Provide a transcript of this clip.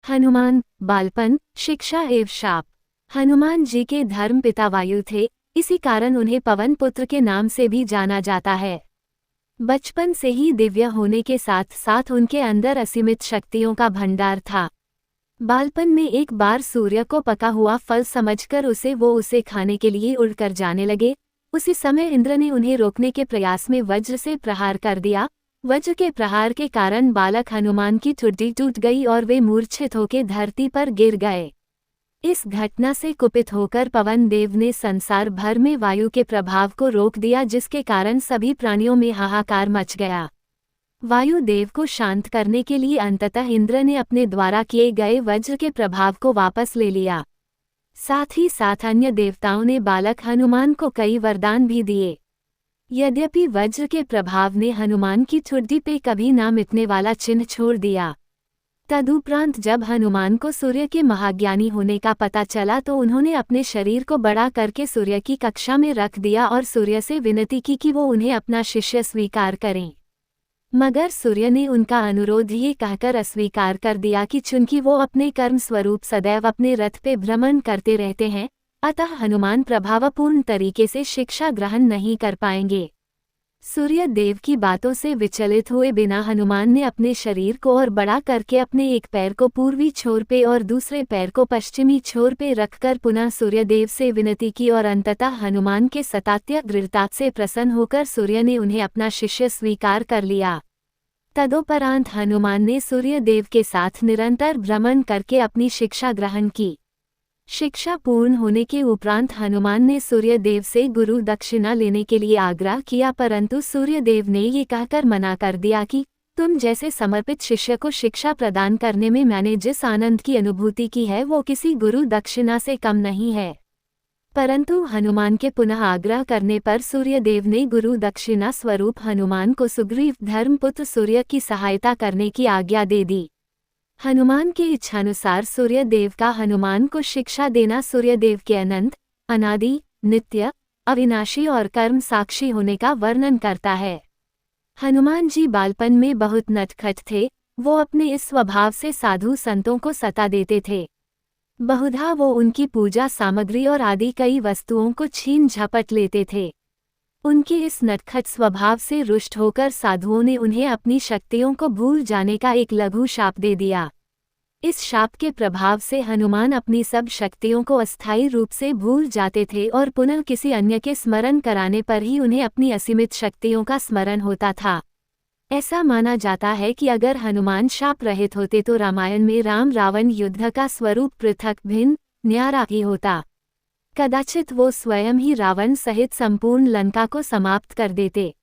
हनुमान, बालपन, शिक्षा एवं शाप। हनुमान जी के धर्म पिता वायु थे, इसी कारण उन्हें पवन पुत्र के नाम से भी जाना जाता है। बचपन से ही दिव्य होने के साथ साथ उनके अंदर असीमित शक्तियों का भंडार था। बालपन में एक बार सूर्य को पका हुआ फल समझकर उसे खाने के लिए उड़कर जाने लगे। उसी समय इंद्र ने उन्हें रोकने के प्रयास में वज्र से प्रहार कर दिया। वज्र के प्रहार के कारण बालक हनुमान की ठुड्डी टूट गई और वे मूर्छित होकर धरती पर गिर गए। इस घटना से कुपित होकर पवन देव ने संसार भर में वायु के प्रभाव को रोक दिया, जिसके कारण सभी प्राणियों में हाहाकार मच गया। वायु देव को शांत करने के लिए अंततः इंद्र ने अपने द्वारा किए गए वज्र के प्रभाव को वापस ले लिया। साथ ही साथ अन्य देवताओं ने बालक हनुमान को कई वरदान भी दिए। यद्यपि वज्र के प्रभाव ने हनुमान की ठुड्डी पे कभी ना मिटने वाला चिन्ह छोड़ दिया। तदुपरांत जब हनुमान को सूर्य के महाज्ञानी होने का पता चला तो उन्होंने अपने शरीर को बड़ा करके सूर्य की कक्षा में रख दिया और सूर्य से विनती की कि वो उन्हें अपना शिष्य स्वीकार करें। मगर सूर्य ने उनका अनुरोध ये कहकर अस्वीकार कर दिया कि चूंकि वो अपने कर्म स्वरूप सदैव अपने रथ पे भ्रमण करते रहते हैं, अतः हनुमान प्रभावपूर्ण तरीके से शिक्षा ग्रहण नहीं कर पाएंगे। सूर्य देव की बातों से विचलित हुए बिना हनुमान ने अपने शरीर को और बड़ा करके अपने एक पैर को पूर्वी छोर पे और दूसरे पैर को पश्चिमी छोर पे रखकर पुनः सूर्य देव से विनती की और अंततः हनुमान के सतात्य दृढ़ता से प्रसन्न होकर सूर्य ने उन्हें अपना शिष्य स्वीकार कर लिया। तदोपरांत हनुमान ने सूर्य देव के साथ निरंतर भ्रमण करके अपनी शिक्षा ग्रहण की। शिक्षा पूर्ण होने के उपरांत हनुमान ने सूर्य देव से गुरु दक्षिणा लेने के लिए आग्रह किया, परंतु सूर्य देव ने ये कहकर मना कर दिया कि तुम जैसे समर्पित शिष्य को शिक्षा प्रदान करने में मैंने जिस आनंद की अनुभूति की है वो किसी गुरु दक्षिणा से कम नहीं है। परंतु हनुमान के पुनः आग्रह करने पर सूर्य देव ने गुरु दक्षिणा स्वरूप हनुमान को सुग्रीव धर्मपुत्र सूर्य की सहायता करने की आज्ञा दे दी। हनुमान की इच्छानुसार सूर्य देव का हनुमान को शिक्षा देना सूर्य देव के अनंत, अनादि, नित्य, अविनाशी और कर्म साक्षी होने का वर्णन करता है। हनुमान जी बालपन में बहुत नटखट थे। वो अपने इस स्वभाव से साधु संतों को सता देते थे। बहुधा वो उनकी पूजा सामग्री और आदि कई वस्तुओं को छीन झपट लेते थे। उनके इस नटखट स्वभाव से रुष्ट होकर साधुओं ने उन्हें अपनी शक्तियों को भूल जाने का एक लघु शाप दे दिया। इस शाप के प्रभाव से हनुमान अपनी सब शक्तियों को अस्थायी रूप से भूल जाते थे और पुनः किसी अन्य के स्मरण कराने पर ही उन्हें अपनी असीमित शक्तियों का स्मरण होता था। ऐसा माना जाता है कि अगर हनुमान शाप रहित होते तो रामायण में राम रावण युद्ध का स्वरूप पृथक भिन्न न्यारा ही होता। कदाचित वो स्वयं ही रावण सहित संपूर्ण लंका को समाप्त कर देते।